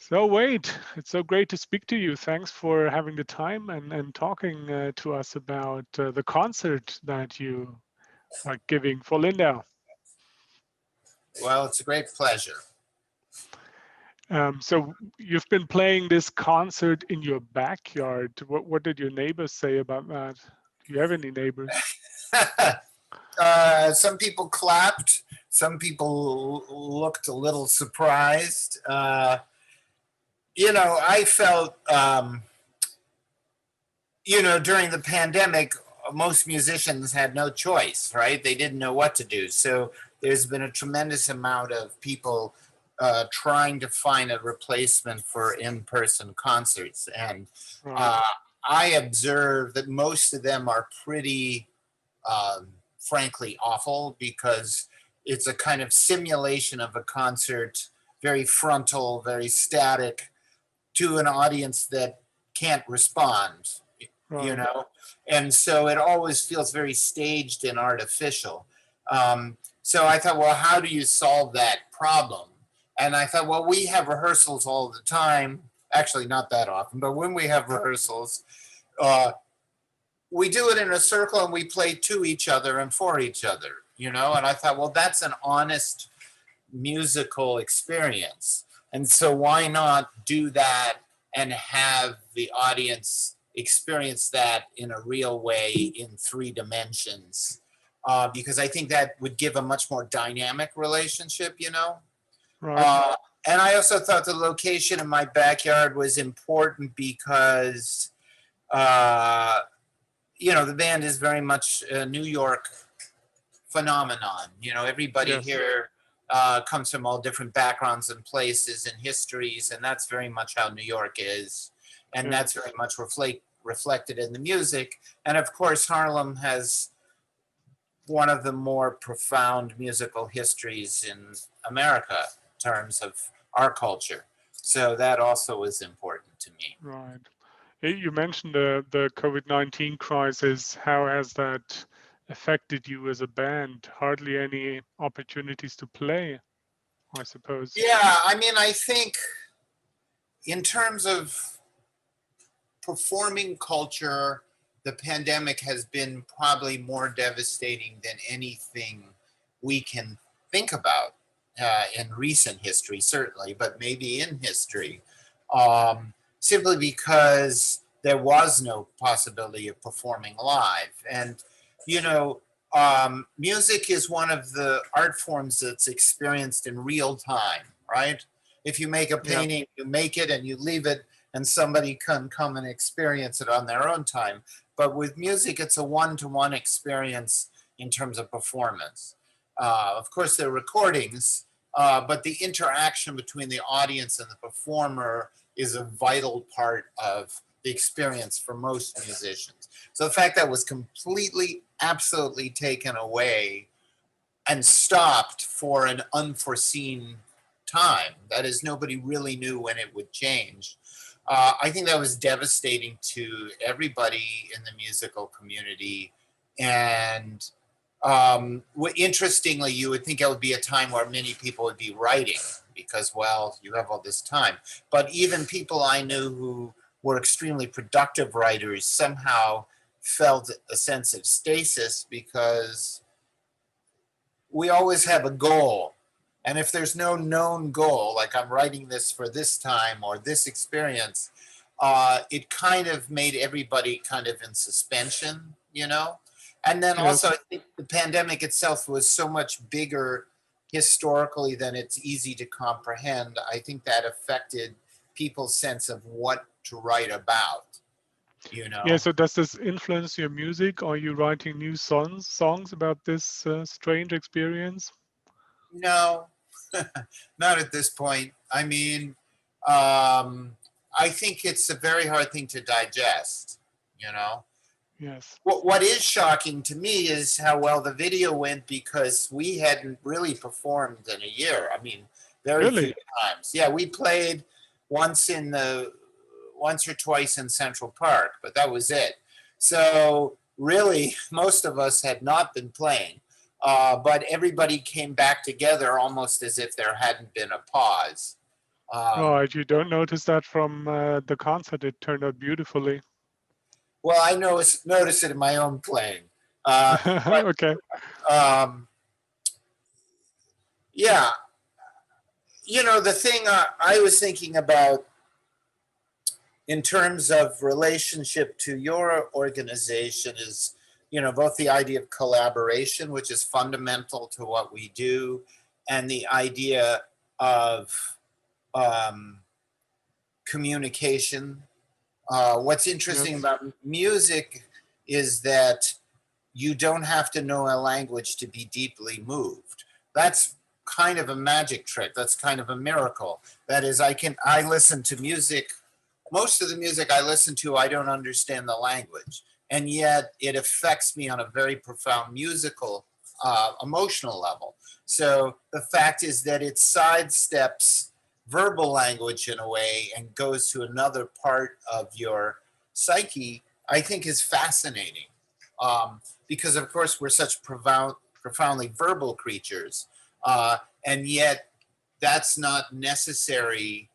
So Wade, it's so great to speak to you. Thanks for having the time and talking to us about the concert that you are giving for Lindau. Well, it's a great pleasure. So you've been playing this concert in your backyard. What did your neighbors say about that? Do you have any neighbors? Some people clapped. Some people looked a little surprised. I felt, during the pandemic, most musicians had no choice, right? They didn't know what to do. So there's been a tremendous amount of people trying to find a replacement for in-person concerts. And Right. uh, I observe that most of them are pretty frankly awful because it's a kind of simulation of a concert, very frontal, very static, to an audience that can't respond, you Right. know? And so it always feels very staged and artificial. So I thought, well, how do you solve that problem? And I thought, well, we have rehearsals all the time. Actually, not that often, but when we have rehearsals, uh, we do it in a circle and we play to each other and for each other, And I thought, well, that's an honest musical experience. And so why not do that and have the audience experience that in a real way in 3 dimensions? Because I think that would give a much more dynamic relationship. Right. Uh, and I also thought the location in my backyard was important because the band is very much a New York phenomenon. Everybody Yes. here comes from all different backgrounds and places and histories, and that's very much how New York is. And Yeah. that's very much reflected in the music. And of course, Harlem has one of the more profound musical histories in America in terms of our culture. So that also is important to me. Right. You mentioned the COVID-19 crisis. How has that affected you as a band? Hardly any opportunities to play, I suppose. Yeah, I mean, I think in terms of performing culture, the pandemic has been probably more devastating than anything we can think about in recent history, certainly, but maybe in history, simply because there was no possibility of performing live. And, music is one of the art forms that's experienced in real time, right? If you make a Yeah. painting, you make it and you leave it and somebody can come and experience it on their own time. But with music, it's a one-to-one experience in terms of performance. Of course, there are recordings, but the interaction between the audience and the performer is a vital part of the experience for most musicians. So the fact that was completely, absolutely taken away and stopped for an unforeseen time, that is, nobody really knew when it would change. I think that was devastating to everybody in the musical community. And interestingly, you would think it would be a time where many people would be writing because, well, you have all this time. But even people I knew who were extremely productive writers somehow felt a sense of stasis because we always have a goal. And if there's no known goal, like I'm writing this for this time or this experience, it kind of made everybody kind of in suspension. And then also, Yes. I think the pandemic itself was so much bigger historically than it's easy to comprehend. I think that affected people's sense of what to write about. Yeah. So does this influence your music? Are you writing new songs about this strange experience? No, not at this point. I mean, I think it's a very hard thing to digest. Yes. What is shocking to me is how well the video went because we hadn't really performed in a year. I mean, very few Really? times. Yeah, we played once once or twice in Central Park, but that was it. So really, most of us had not been playing, but everybody came back together almost as if there hadn't been a pause. Um, Oh, you don't notice that from the concert. It turned out beautifully. well, I notice it in my own playing. But Okay. um, yeah, the thing I was thinking about in terms of relationship to your organization is, both the idea of collaboration, which is fundamental to what we do, and the idea of um, communication. What's interesting Yes. about music is that you don't have to know a language to be deeply moved. That's kind of a magic trick. That's kind of a miracle. That is, I listen to music. Most of the music I listen to, I don't understand the language, and yet it affects me on a very profound musical, emotional level. So the fact is that it sidesteps verbal language in a way and goes to another part of your psyche, I think is fascinating. Because of course we're such profoundly verbal creatures, and yet that's not necessary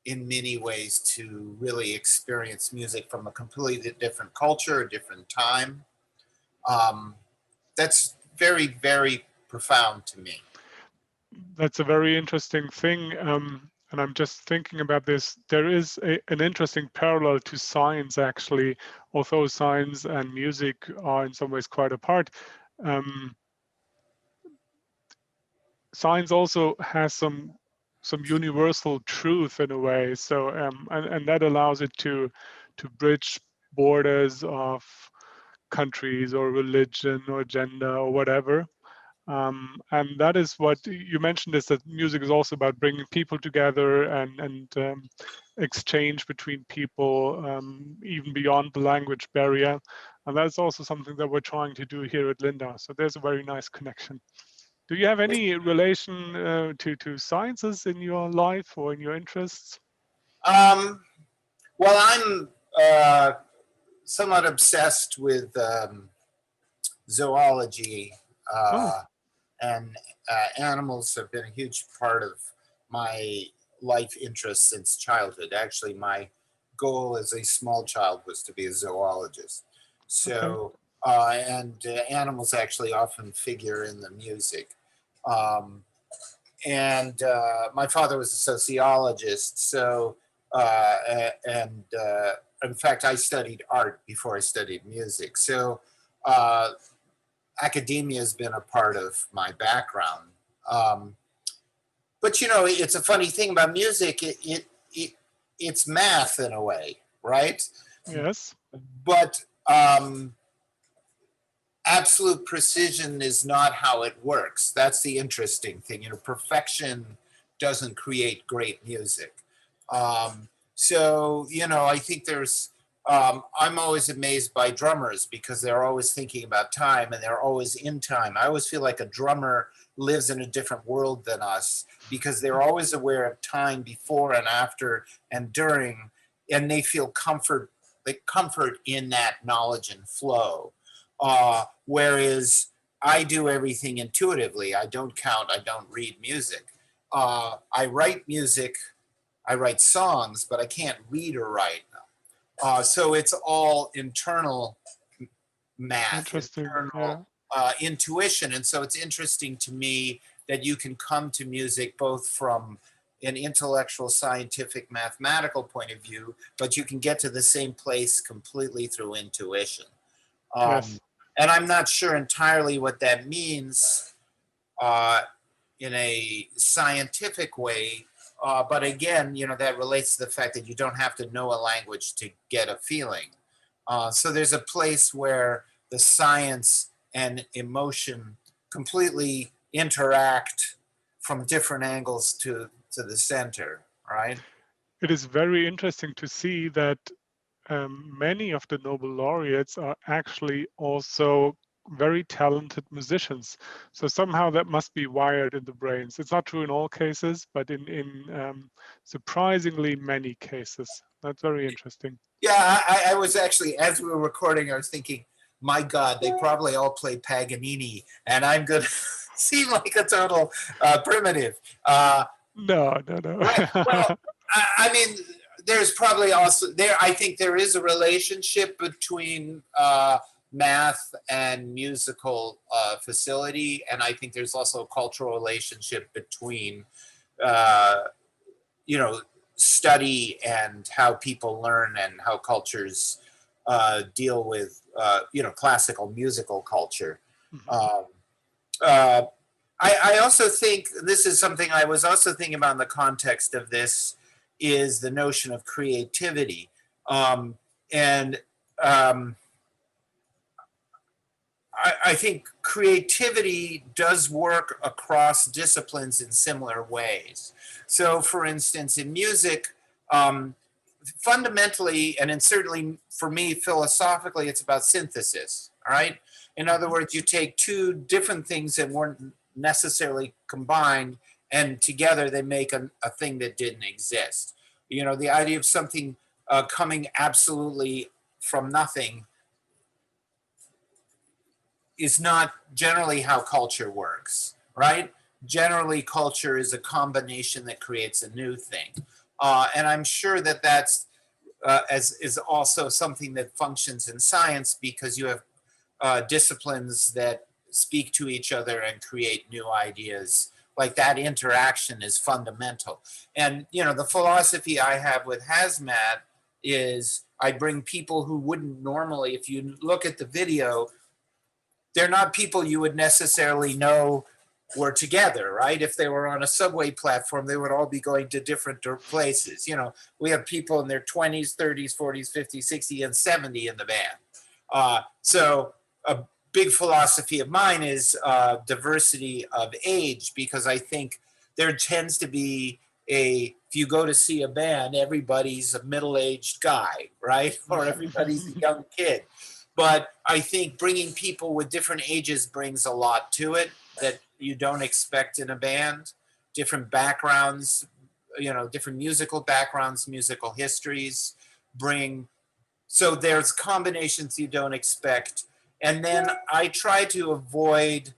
in many ways to really experience music from a completely different culture, a different time. Um, that's very, very profound to me. That's a very interesting thing. And I'm just thinking about this. There is an interesting parallel to science, actually, although science and music are in some ways quite apart. Um, Science also has some universal truth in a way. So and that allows it to bridge borders of countries or religion or gender or whatever. And that is what you mentioned, is that music is also about bringing people together and exchange between people, even beyond the language barrier. And that's also something that we're trying to do here at Lindau. So there's a very nice connection. Do you have any relation to sciences in your life or in your interests? Um, well, I'm uh, somewhat obsessed with zoology, Oh, and animals have been a huge part of my life interest since childhood. Actually, my goal as a small child was to be a zoologist. okay. So, and animals actually often figure in the music. Um, and my father was a sociologist, so and in fact, I studied art before I studied music. So uh, academia has been a part of my background. Um, but it's a funny thing about music. It's math in a way, right? Yes. But absolute precision is not how it works. That's the interesting thing. Perfection doesn't create great music. So, I think I'm always amazed by drummers because they're always thinking about time and they're always in time. I always feel like a drummer lives in a different world than us because they're always aware of time before and after and during, and they feel comfort in that knowledge and flow. Whereas I do everything intuitively. I don't count, I don't read music. I write music, I write songs, but I can't read or write. So it's all internal math, Interesting. internal Yeah. intuition. And so it's interesting to me that you can come to music both from an intellectual, scientific, mathematical point of view, but you can get to the same place completely through intuition. Um, Yes. and I'm not sure entirely what that means uh, in a scientific way. But again, that relates to the fact that you don't have to know a language to get a feeling. So there's a place where the science and emotion completely interact from different angles to the center, right? It is very interesting to see that many of the Nobel laureates are actually also very talented musicians. So somehow that must be wired in the brains. It's not true in all cases, but in surprisingly many cases. That's very interesting. Yeah, I was actually, as we were recording, I was thinking, my God, they probably all play Paganini, and I'm going to seem like a total primitive. No, no, Well, no. I mean, there's probably also there. I think there is a relationship between math and musical facility, and I think there's also a cultural relationship between, uh, you know, study and how people learn and how cultures deal with, classical musical culture. Mhm. Um, uh, I also think this is something I was also thinking about in the context of this is the notion of creativity. And I think creativity does work across disciplines in similar ways. So, for instance, in music, um, fundamentally, and certainly for me, philosophically, it's about synthesis. All right. In other Mhm. words, you take two different things that weren't necessarily combined, and together they make a thing that didn't exist. The idea of something coming absolutely from nothing is not generally how culture works, right? Generally, culture is a combination that creates a new thing. And I'm sure that that's as is also something that functions in science because you have disciplines that speak to each other and create new ideas. Like that interaction is fundamental. And the philosophy I have with hazmat is I bring people who wouldn't normally, if you look at the video, they're not people you would necessarily know were together, right? If they were on a subway platform, they would all be going to different places. We have people in their 20s, 30s, 40s, 50s, 60s, and 70 in the band. So a big philosophy of mine is diversity of age, because I think there tends to be if you go to see a band, everybody's a middle-aged guy, right? Or everybody's a young kid. But I think bringing people with different ages brings a lot to it that you don't expect in a band. Different backgrounds, different musical backgrounds, musical histories bring. So there's combinations you don't expect. And then I try to avoid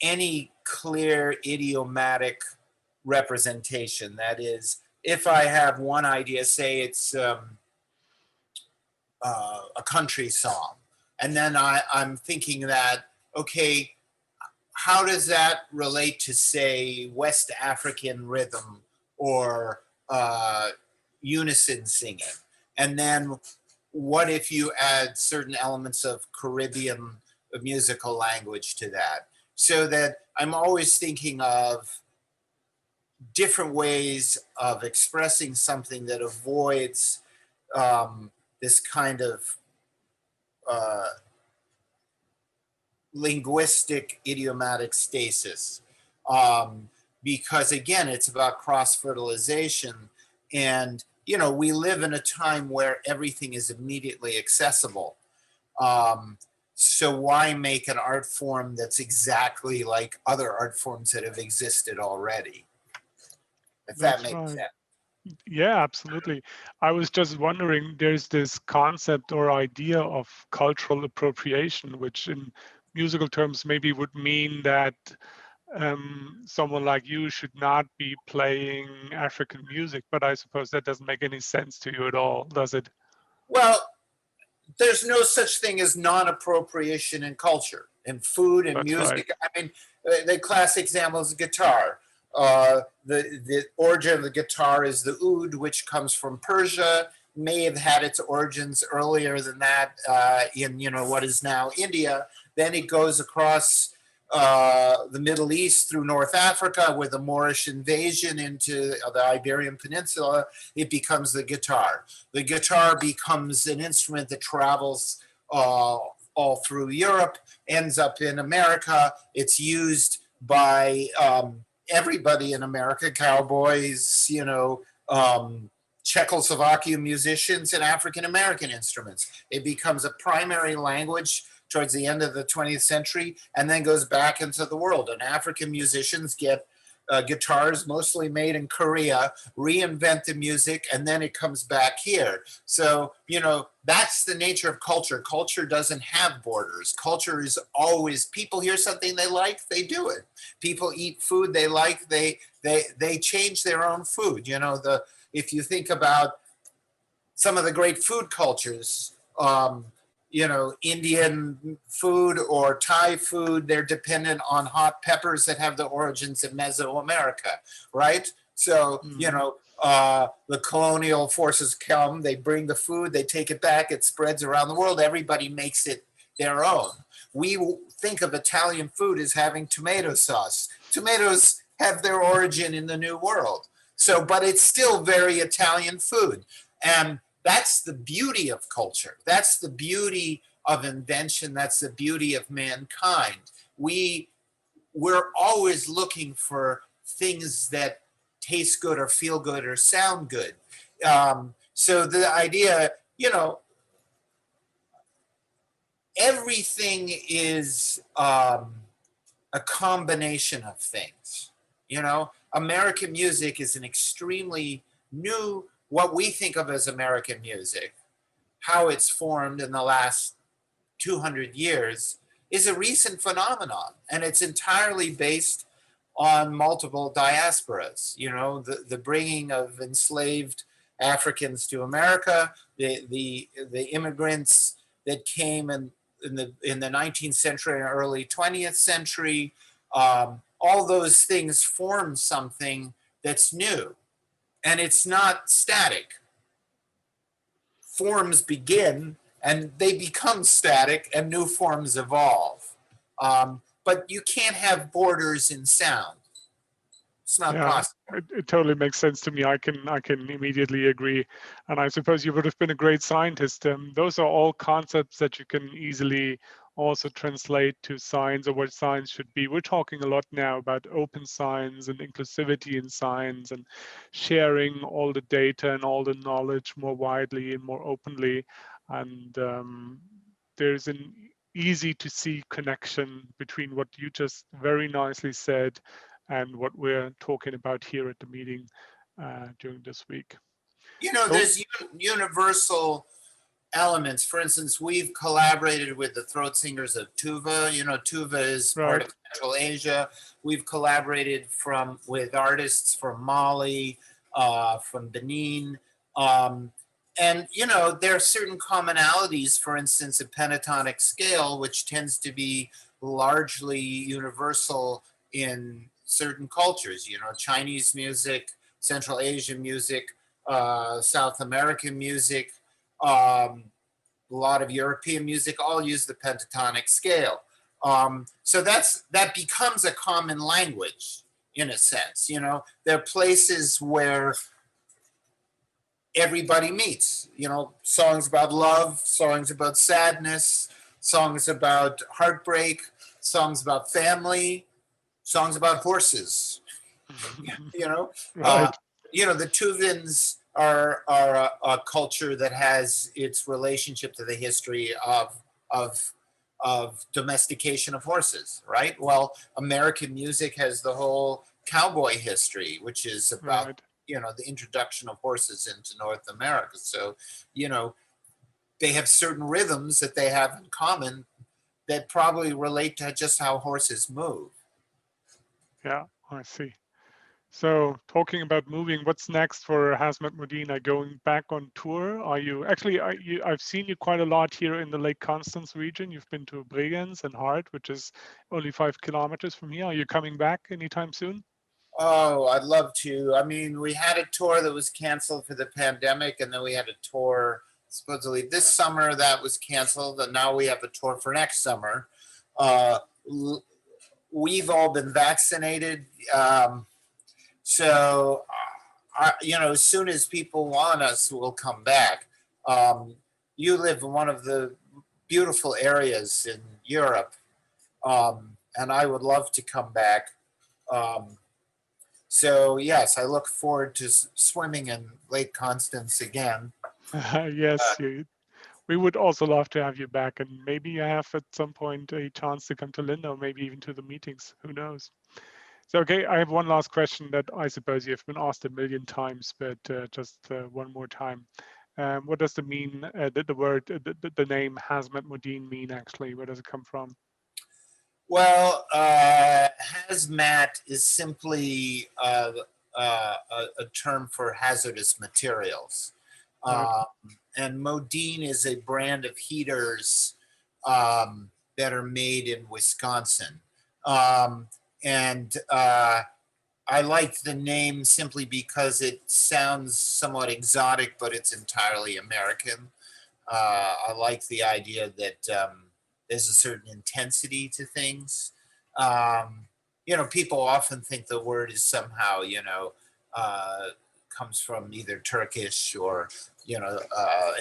any clear idiomatic representation. That is, if I have one idea, say it's a country song. And then I'm thinking that, okay, how does that relate to, say, West African rhythm or unison singing? And then what if you add certain elements of Caribbean musical language to that? So that I'm always thinking of different ways of expressing something that avoids this kind of uh, linguistic idiomatic stasis. Um, because again, it's about cross fertilization. And, we live in a time where everything is immediately accessible. Um, so why make an art form that's exactly like other art forms that have existed already? If that That's makes right. sense. Yeah, absolutely. I was just wondering, there's this concept or idea of cultural appropriation, which in musical terms maybe would mean that someone like you should not be playing African music, but I suppose that doesn't make any sense to you at all, does it? Well, there's no such thing as non-appropriation in culture, in food and That's right. music. I mean, the classic example is guitar. The origin of the guitar is the oud, which comes from Persia, may have had its origins earlier than that in what is now India. Then it goes across the Middle East through North Africa with the Moorish invasion into the Iberian Peninsula. It becomes the guitar. The guitar becomes an instrument that travels all through Europe, ends up in America. It's used by everybody in America, cowboys, Czechoslovakian musicians, and African American instruments. It becomes a primary language towards the end of the 20th century and then goes back into the world. And African musicians get guitars mostly made in Korea, reinvent the music, and then it comes back here. So, that's the nature of culture. Culture doesn't have borders. Culture is always, people hear something they like, they do it. People eat food they like, they change their own food. If you think about some of the great food cultures, Indian food or Thai food, they're dependent on hot peppers that have the origins in Mesoamerica, right? So, the colonial forces come, they bring the food, they take it back, it spreads around the world, everybody makes it their own. We think of Italian food as having tomato sauce. Tomatoes have their origin in the New World. So, but it's still very Italian food. And that's the beauty of culture. That's the beauty of invention. That's the beauty of mankind. We're always looking for things that taste good or feel good or sound good. So the idea, everything is a combination of things. American music is an extremely new, what we think of as American music, how it's formed in the last 200 years, is a recent phenomenon. And it's entirely based on multiple diasporas. The bringing of enslaved Africans to America, the immigrants that came in the 19th century and early 20th century, all those things form something that's new. And it's not static. Forms begin and they become static and new forms evolve. But you can't have borders in sound. It's not possible. It totally makes sense to me. I can immediately agree. And I suppose you would have been a great scientist. Those are all concepts that you can easily also translate to science or what science should be. We're talking a lot now about open science and inclusivity in science and sharing all the data and all the knowledge more widely and more openly. And there's an easy to see connection between what you just very nicely said and what we're talking about here at the meeting during this week. There's universal elements. For instance, we've collaborated with the throat singers of Tuva. Tuva is part of Central Asia. We've collaborated with artists from Mali, from Benin. And, there are certain commonalities, for instance, a pentatonic scale, which tends to be largely universal in certain cultures, Chinese music, Central Asian music, South American music, a lot of European music, all use the pentatonic scale. So that becomes a common language in a sense. There are places where everybody meets, songs about love, songs about sadness, songs about heartbreak, songs about family, songs about horses. Right. The Tuvans are a culture that has its relationship to the history of domestication of horses, right? Well, American music has the whole cowboy history, which is about the introduction of horses into North America. So, they have certain rhythms that they have in common that probably relate to just how horses move. Yeah, I see. So talking about moving, what's next for Hazmat Modine? Going back on tour? Are you actually? I've seen you quite a lot here in the Lake Constance region. You've been to Bregenz and Hart, which is only 5 kilometers from here. Are you coming back anytime soon? Oh, I'd love to. I mean, we had a tour that was canceled for the pandemic, and then we had a tour supposedly this summer that was canceled, and now we have a tour for next summer. We've all been vaccinated. So, as soon as people want us, we'll come back. You live in one of the beautiful areas in Europe, and I would love to come back. So, yes, I look forward to swimming in Lake Constance again. Yes, we would also love to have you back, and maybe you have at some point a chance to come to Lindau, maybe even to the meetings. Who knows? So, okay, I have one last question that I suppose you've been asked a million times, but just one more time. What does the mean, the word, the name Hazmat Modine mean actually? Where does it come from? Well, hazmat is simply a term for hazardous materials. Right. Um, and Modine is a brand of heaters that are made in Wisconsin. Um, and I like the name simply because it sounds somewhat exotic, but it's entirely American. I like the idea that there's a certain intensity to things. Um, people often think the word is somehow, uh, comes from either Turkish or,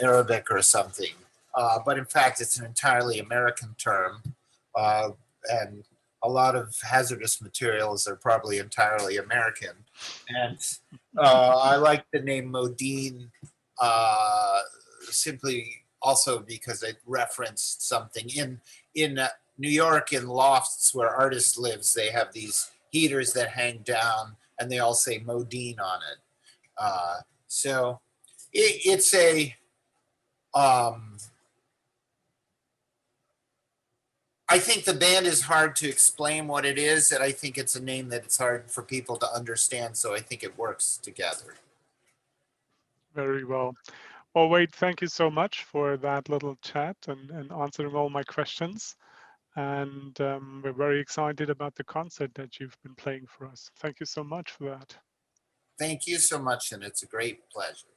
Arabic or something. But in fact, it's an entirely American term. And a lot of hazardous materials are probably entirely American. And I like the name Modine simply also because it referenced something in New York, in lofts where artists lives. They have these heaters that hang down, and they all say Modine on it. So it's a. I think the band is hard to explain what it is, and I think it's a name that it's hard for people to understand. So I think it works together. Very well. Well, Wade, thank you so much for that little chat and answering all my questions. And we're very excited about the concert that you've been playing for us. Thank you so much for that. Thank you so much, and it's a great pleasure.